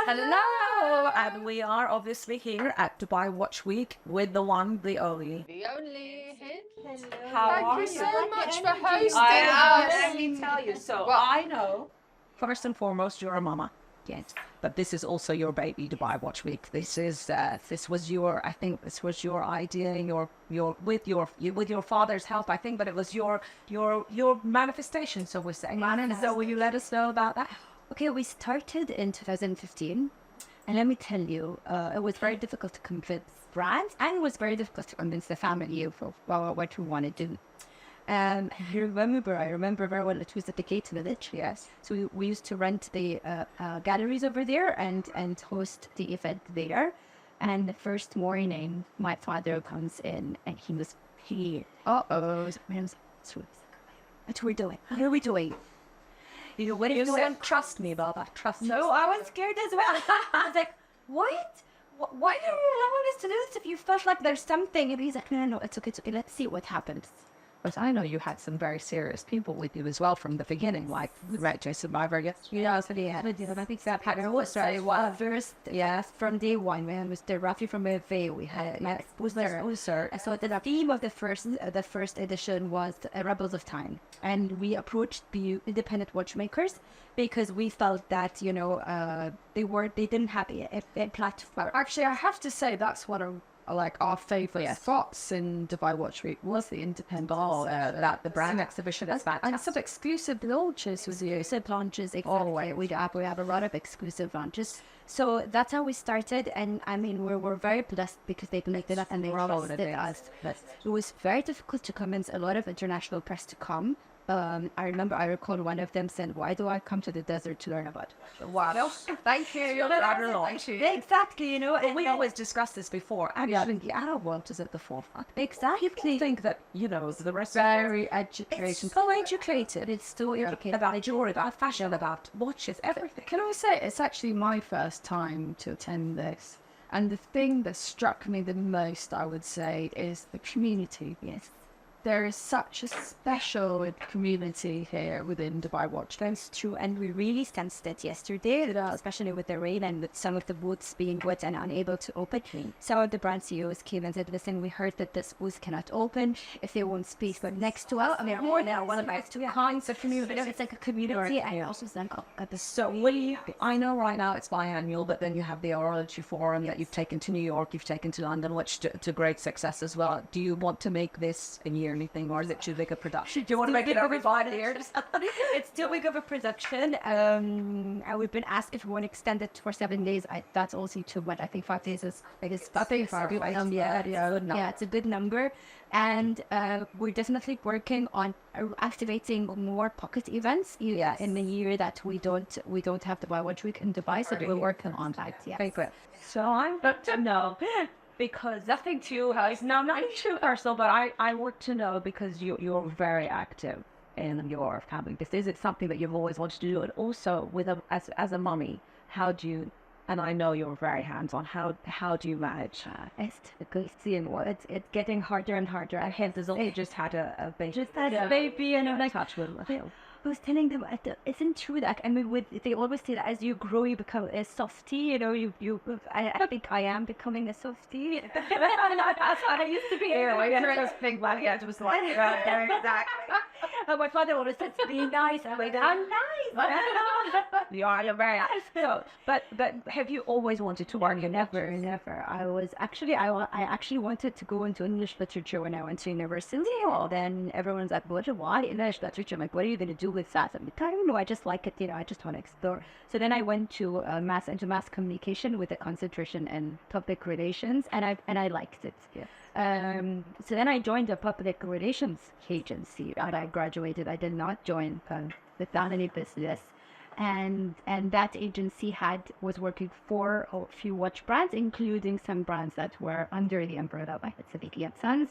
Hello, and we are obviously here at Dubai Watch Week with the one, the only. The only Hind. How Thank are you you? so much for hosting Let us. me tell you. So Well- I know, first and foremost, you're a mama. Yes, but this is also your baby, Dubai Watch Week. This was your, I think this was your idea, with your father's help, I think, but it was your manifestation, so we're saying. So will you let us know about that? Okay, we started in 2015, and let me tell you, it was very difficult to convince brands, and it was very difficult to convince the family of what we want to do. I remember very well, it was at the Gate Village, yes. So we used to rent the galleries over there and host the event there. And the first morning, my father comes in, and he was here. Uh-oh. What are we doing? What are we doing? You know, what are you doing? Said, trust me, Baba. Trust me. No, I was scared as well. I was like, what? Why do you want us to do this if you felt like there's something? And he's like, no, it's okay, let's see what happens. But I know you had some very serious people with you as well from the beginning, like Jason Barber. Yes, Yeah, so yeah, I think that pattern was right. Well, first, yes, from day one, when was the Rafi from MFA, we had my exposer. So the theme of the first edition was Rebels of Time, and we approached the independent watchmakers because we felt that they didn't have a platform. Actually, I have to say that's one of our favourite spots in Dubai Watch Week was the independent. That the brand exhibition is fantastic. And some exclusive launches with you. Exclusive launches, exactly. We have a lot of exclusive launches. So that's how we started, and I mean we're very blessed because they believed in us and they trusted us. It was very difficult to convince a lot of international press to come. I recall one of them said, "Why do I come to the desert to learn about it?" Wow. Thank you. Thank you. Exactly, And we always discussed this before. Actually, the adult world is at the forefront. Exactly. People think that, the rest Very of educated. it's so educated. It's so educated. About jewelry, about fashion, about watches, everything. Can I say, it's actually my first time to attend this. And the thing that struck me the most, I would say, is the community. Yes. There is such a special community here within Dubai Watch. That's true, and we really sensed it yesterday, especially with the rain and with some of the booths being wet and unable to open. Some of the brand CEOs came and said, listen, we heard that this booth cannot open if they won't speak, but next to us, they're more now, one of my two kinds of community. It's like a community, and also then So I know right now it's biannual, but then you have the Orology Forum that you've taken to New York, you've taken to London, which to great success as well. Do you want to make this a yearly thing, or is it too big a production? Do you want to make it every 5 years? It's too big of a production. And we've been asked if we want to extend it for 7 days. That's also too much. I think 5 days is I think 5 days. Yeah, it's a good number. And we're definitely working on activating more pocket events. In the year that we don't have the Dubai Watch Week in Dubai, so we're working on that. Yeah. Very good. So I'm good to know. Because nothing too it's not too personal, but I want to know because you're very active in your family. Is it something that you've always wanted to do? And also as a mommy, how do you? And I know you're very hands-on. How do you manage? It's good seeing what it's getting harder and harder. I had this. They just had a baby. Just had a baby, and I'm like, touch with. I was telling them, isn't true that, I mean, they always say that as you grow, you become a softie, I think I am becoming a softie. That's what I used to be. I just think my head was like, exactly. And my father always said, be nice. I'm like, I'm nice. You're very nice. So, but have you always wanted to work? Never. I actually wanted to go into English literature when I went to university. Then everyone's like, why English literature? I'm like, what are you going to do with that? I'm like, I don't know, I just like it, I just want to explore. So then I went to mass communication with a concentration in public relations, and I liked it. So then I joined a public relations agency, and I graduated. I did not join without any business, and that agency was working for a few watch brands, including some brands that were under the umbrella of Hind Seddiqi and Sons,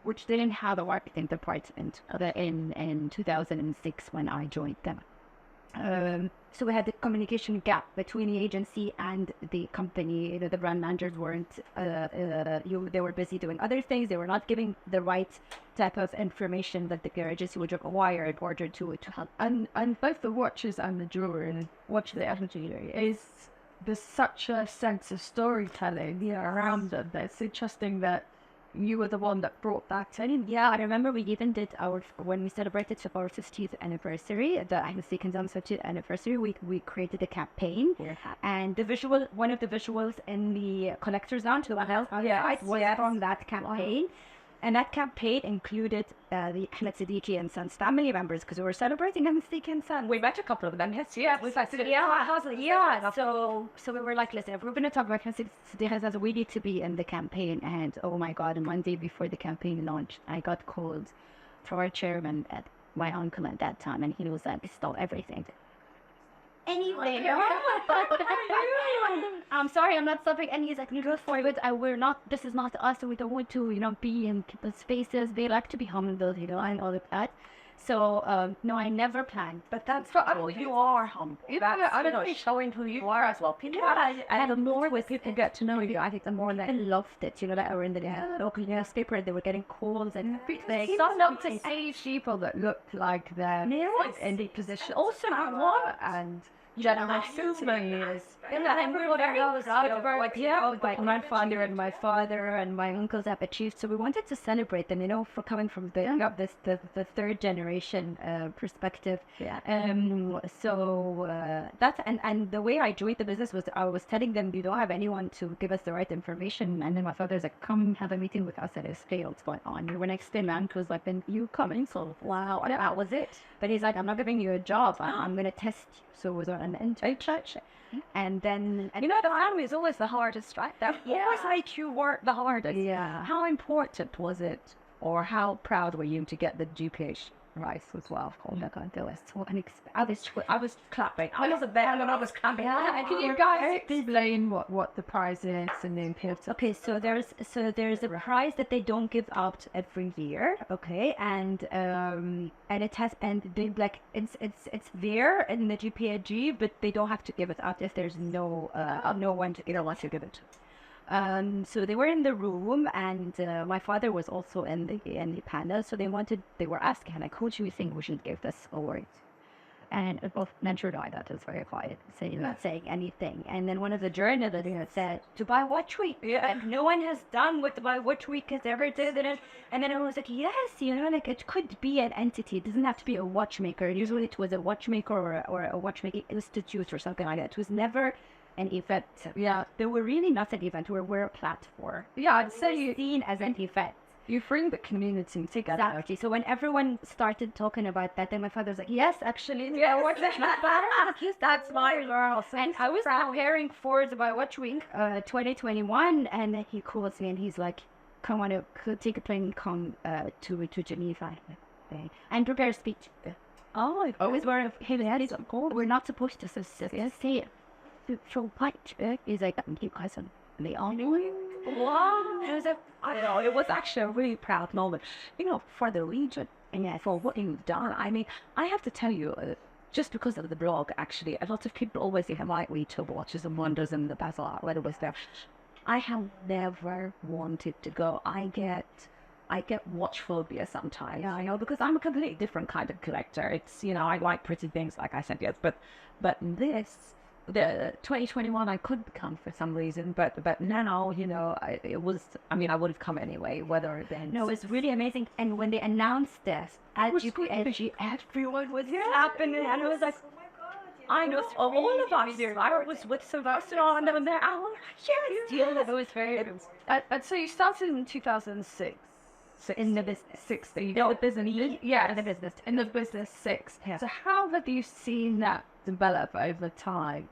which didn't have a marketing department in 2006 when I joined them. So we had the communication gap between the agency and the company. You know, the brand managers weren't, they were busy doing other things. They were not giving the right type of information that the agency would require in order to help. And both the watches and the jewelry and jewelry is, there's such a sense of storytelling around them. It's interesting that you were the one that brought that in. Yeah, I remember we even did when we celebrated our 50th anniversary, the Hind Seddiqi's 50th anniversary, we created a campaign. Yeah. And one of the visuals in the collector's lounge, the house, was from that campaign. And that campaign included the Hind Seddiqi and Sons family members, because we were celebrating Hind Seddiqi and Sons. We met a couple of them, yes. Yeah. So we were like, listen, if we're going to talk about Hind Seddiqi, we need to be in the campaign. And oh my God, and one day before the campaign launched, I got called from our chairman, at my uncle at that time, and he was like, stop everything. Anyway, I'm sorry, I'm not stopping. And he's like, you go forward. We're not. This is not us. We don't want to, be in people's faces. They like to be humble, and all of that. So no, I never planned. But that's what you are humble. I don't know, showing who you are as well. People, I the more with people get to know you, I think the more that I loved it. That I were in the local newspaper, they were getting calls and everything. Not to see people that looked like them in the position. Also, and generosity is. My grandfather and my father and my uncles have achieved. So we wanted to celebrate them, for coming from the third generation perspective. Yeah. So that's and the way I joined the business was I was telling them, you don't have anyone to give us the right information. And then my father's like, come have a meeting with us at his scale. What's going on? When I explained, my uncle was like, then you coming? So wow, that was it. But he's like, I'm not giving you a job. I'm going to test you. So it was an internship. And then, the family is always the hardest, right? That always make you work the hardest. Yeah. How important was it, or how proud were you to get the GPH rice as well? Oh my God, that was so unexpected. I was clapping. I was a band and I was clapping. Yeah, can you guys explain what the prize is and the importance? Okay, so there's a prize that they don't give out every year. Okay, and it has, and they it's there in the GPAG, but they don't have to give it out if there's no one to want to give it to. So they were in the room, and my father was also in the panel. So they were asking, like, who do you think we should give this award? And both mentioned that was very quiet, not saying anything. And then one of the journalists said, to buy Watch Week. Yeah. And no one has done what the Watch Week has ever did. And then I was like, yes, it could be an entity. It doesn't have to be a watchmaker. Usually it was a watchmaker or a watchmaking institute or something like that. It was never an event. Yeah. They were really not an event. We're a platform. Yeah, I'd say you're seen as an event. You bring the community together. Exactly. So when everyone started talking about that, then my father's like, yes, actually, yeah, what's that? That's my girl. And I was preparing for the Watch Week 2021, and then he calls me and he's like, come on, take a plane and come to Geneva and prepare a speech. Oh, I always were we're not supposed to say it. So what? He's like, you guys are the only. Wow. I don't know, it was actually a really proud moment, for the region and for what you've done. I mean, I have to tell you, just because of the blog, actually, a lot of people always invite me to Watches and Wonders in the bazaar, when it was there. I have never wanted to go. I get watch phobia sometimes. Yeah, I know, because I'm a completely different kind of collector. It's, I like pretty things, like I said, yes, but this. The 2021 I couldn't come for some reason, but now I would have come anyway, whether then. No, it's really amazing. And when they announced this at GPG, everyone was clapping, and I was like, oh my God, I know, all of us here. I was with Sylvester and them there. It was very. And so you started in 2006. In the business. 60. No, business. Yeah, in the business. In the business 6. Yeah. So how have you seen that develop over time?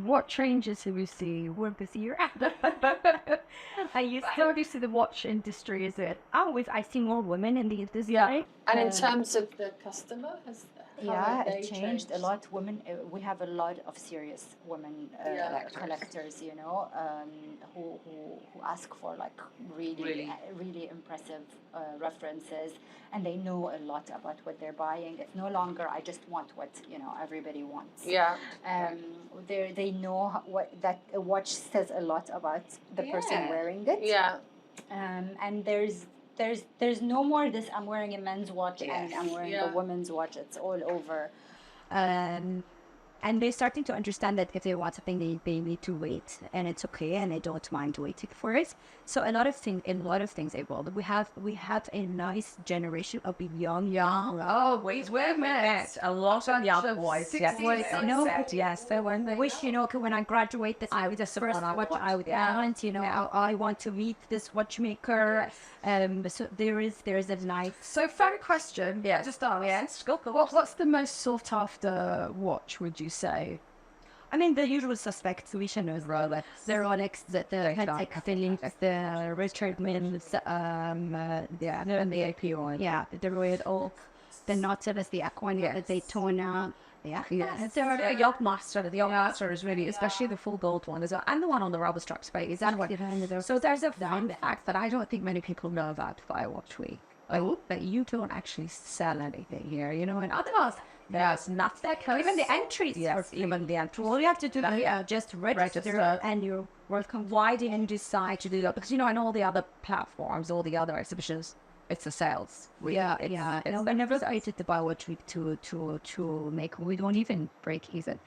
What changes have you seen? Work this year. How do you see the watch industry? Is it? I see more women in the industry. And in terms of the customer, how Yeah, have it they changed a lot. Women, we have a lot of serious women collectors, you know, who ask for like really impressive references, and they know a lot about what they're buying. It's no longer I just want what everybody wants. Yeah. They know what that a watch says a lot about the person wearing it. Yeah. And there's no more this I'm wearing a men's watch and I'm wearing a woman's watch. It's all over. And they're starting to understand that if they want something, they need to wait, and it's okay, and they don't mind waiting for it. So a lot of things evolved. We have a nice generation of young. Oh, wait, minute. A lot of young boys. Yes, yes, they were. Wish when I graduate, this I would just first watch I would want. I want to meet this watchmaker. So there is a nice. So, fun question. Yeah. Just ask. Yes, go. What's the most sought after watch, would you say? I mean, the usual suspects, Misha and Nez, the Rolex, the Patek Philippe, the Richard Mills, and the APO, the Royal Oak, the Nautilus, the Aquania, the Daytona. The yacht master. The yacht master is really, especially the full gold one as well, and the one on the rubber strap space. And what? So there's a fun fact that I don't think many people know about by Watch Week. That you don't actually sell anything here, and otherwise there's nothing. Even the entries. Yes, even the entries. All you have to do is just register and you're welcome. Why didn't you decide to do that? Because on all the other platforms, all the other exhibitions, it's the sales. I never decided to buy Watch Week to make. We don't even break even.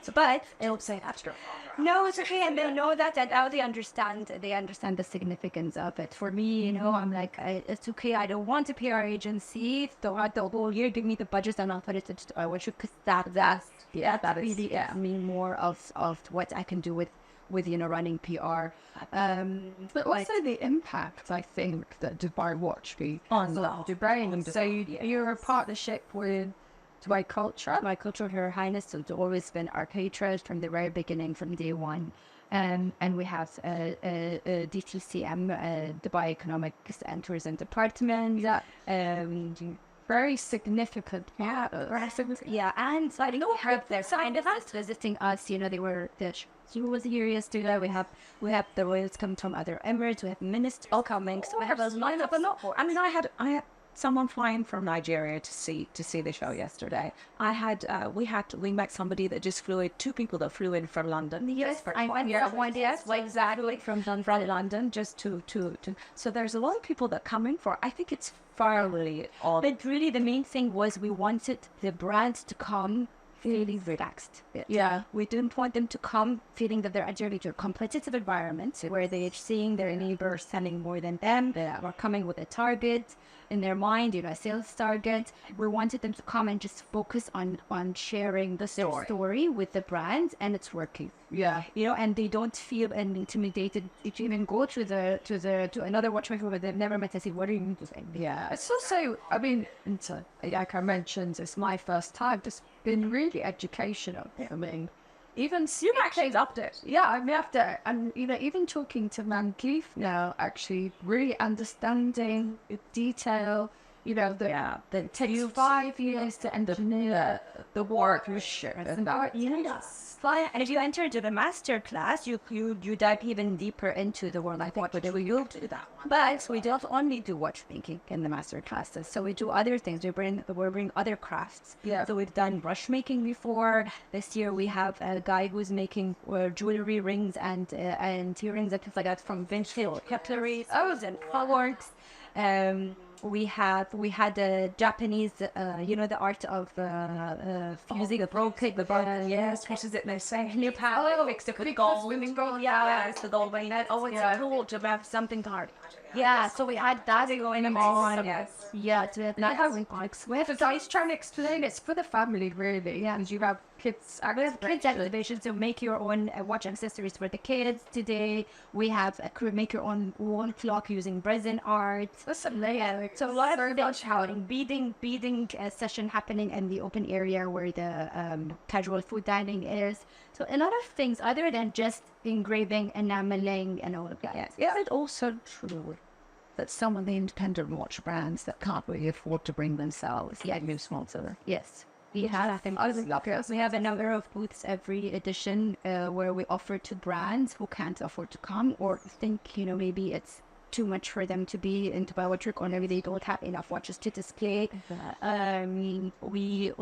So, but it'll say extra. No, it's okay, and they know that, and now they understand the significance of it. For me, I'm like, it's okay. I don't want a PR agency throughout the whole year. Give me the budget, and I'll put it into I Watch Week, because that really mean more of what I can do with running PR. But also the impact, I think, that Dubai Watch Week on Dubai. So you're a partnership with Dubai Culture. Dubai Culture, Her Highness, has always been our patron from the very beginning, from day one. And we have DTCM, Dubai Economics and Tourism Department. Very significant. And so I know have their scientists visiting us. She was here yesterday. We have the royals come from other emirates. We have ministers all coming. So we have a lot of I mean, I had someone flying from Nigeria to see the show yesterday. We met somebody that just flew in, two people that flew in from London. Yes, exactly from London, just to. So there's a lot of people that come in for. I think it's fairly odd. But really, the main thing was we wanted the brands to come feeling relaxed. We didn't want them to come feeling that they're entering into a competitive environment where they're seeing their neighbors selling more than them. We're coming with a target in their mind, a sales target. We wanted them to come and just focus on sharing the story with the brand, and it's working. And they don't feel intimidated to even go to another watchmaker where they've never met and say, what are you doing? It's also, I mean, like I mentioned, it's my first time. It's been really educational. I mean, even you actually loved it. I loved it, and even talking to Mankeith now, actually really understanding the detail. That it takes 5 years to engineer the workmanship. And if you enter into the master class, you dive even deeper into the world. I think we will do that one. But we don't only do watchmaking in the master classes. So we do other things. We bring other crafts. So we've done brush making before. This year we have a guy who's making jewelry rings and earrings and things like that from vintage cutlery and fireworks. We had a Japanese, the art of using a broken, what is it they say? New power, mixed up with gold. It's the gold ring. It's cool to have something hard. So we had that going on. We have guys trying to explain it's for the family, really. And you have kids activations to make your own watch accessories for the kids. Today we have make your own wall clock using resin art. So a lot of beading session happening in the open area where the casual food dining is. So a lot of things other than just engraving, enameling, and all of that. Is it also true that some of the independent watch brands that can't really afford to bring themselves, you sponsor. Yes. We have we have a number of booths every edition where we offer to brands who can't afford to come or think, you know, maybe it's too much for them to be into biometric or maybe they don't have enough watches to display. We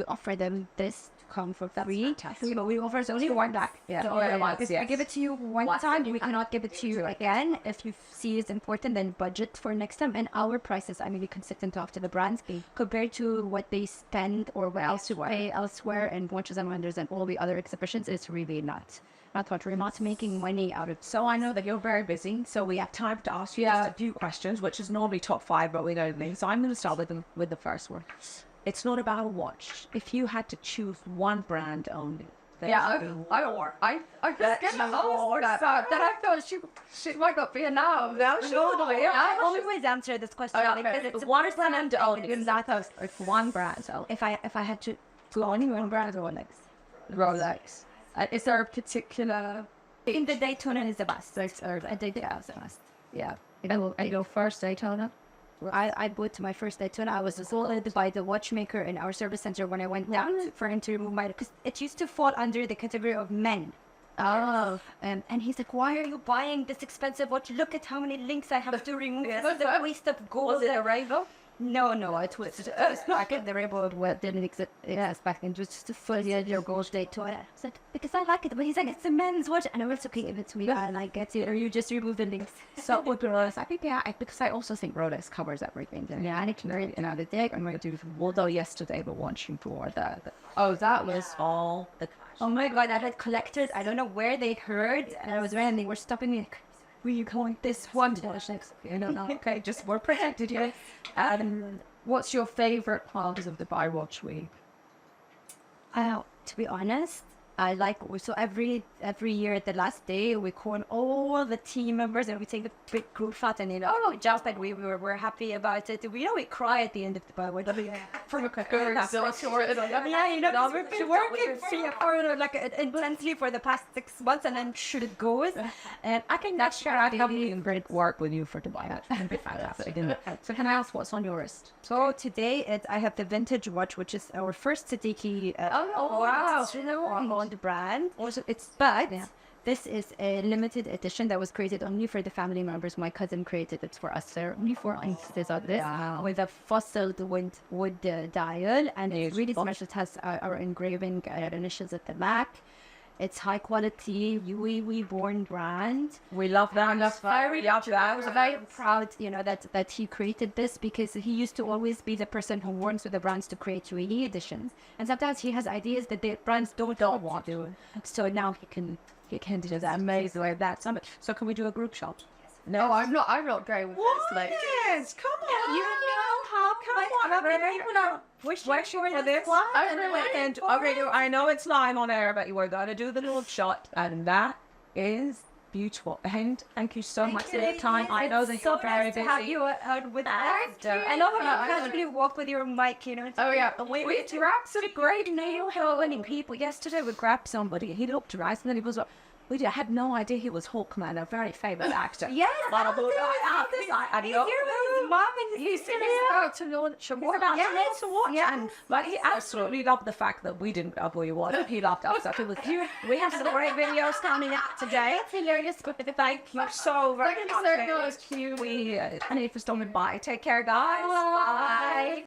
offer them this to come for free. But we offer only one back. I give it to you one time, we cannot give it to you again. If you see it's important, then budget for next time. And our prices, I mean, we consistent after the brands compared to what they spend or what else to pay elsewhere and Watches and Wonders and all the other exhibitions, it's really not what we're not making money out of. So I know that you're very busy, so we have time to ask you just a few questions, which is normally top 5, but we don't need. So I'm going to start with the first one. It's not about a watch. If you had to choose one brand only. I don't work. I just get that. Then I thought she might not be a now. I always answer this question because it's one brand only. It's one brand. So if I had to go only one brand, Rolex. Is there a particular? In the Daytona is the best. Yeah. I go first Daytona. I bought my first Daytona. I was sold by the watchmaker in our service center when I went down for him to remove my, because it used to fall under the category of men. Oh. And he's like, why are you buying this expensive watch? Look at how many links I have to remove. It's a waste of gold. Was it a rainbow? No, it was back in the rainbow. What didn't exist? Yes, back then it was just a full year gold Daytona. I said, because I like it, but he's like, it's a men's watch, and I was okay, give it to me, and I get it, or you just remove the links. So with Rolex, I think because I also think Rolex covers everything. Yeah, I need to learn another day. I'm going to do although yesterday, but watching for the that was all the. Oh my god, I had collectors. I don't know where they heard, and I was there, and they were stopping me. Like, where you going? This one watch next? No, okay, just we're protected here. What's your favorite part of the Buy Watch Week? To be honest, I like, so every year at the last day we call all the team members and we take a big group shot and just like we're happy about it. We cry at the end of the Bible. From a we're working for like intensely for the past 6 months and then shoot it goes. And I think that's great work with you for the buy. So can I ask what's on your wrist? So today I have the vintage watch, which is our first Seddiqi. On the brand. Also, this is a limited edition that was created only for the family members. My cousin created it for us, sir. Only for us. With a fossiled wood dial, and it's really special. It has our engraving initials at the back. It's high quality, UAE born brand. We love that. I was very proud, that he created this because he used to always be the person who works with the brands to create UAE editions. And sometimes he has ideas that the brands don't want to do. So now he can do that. Amazing way of that summit. So can we do a group shot? No, I'm not going with this. Like, yes, come on. You know how Where should we do this? I know it's live on air, but you were going to do the little shot, and that is beautiful. Hind, thank you so much for your time. I know that you're very busy. Have you with that? I love how you casually walk with your mic, Oh yeah, you're absolutely great. Nail many people. Yesterday we grabbed somebody. He looked to us and then he was like, I had no idea he was Hawkman, a very famous actor. Yes, and he's about to launch a watch. But he absolutely loved the fact that we didn't know who he was. He loved us. So we have some great videos coming up today. It's hilarious, but thank you so very much. Thank you so much. We need to stop and bye. Take care, guys. Bye.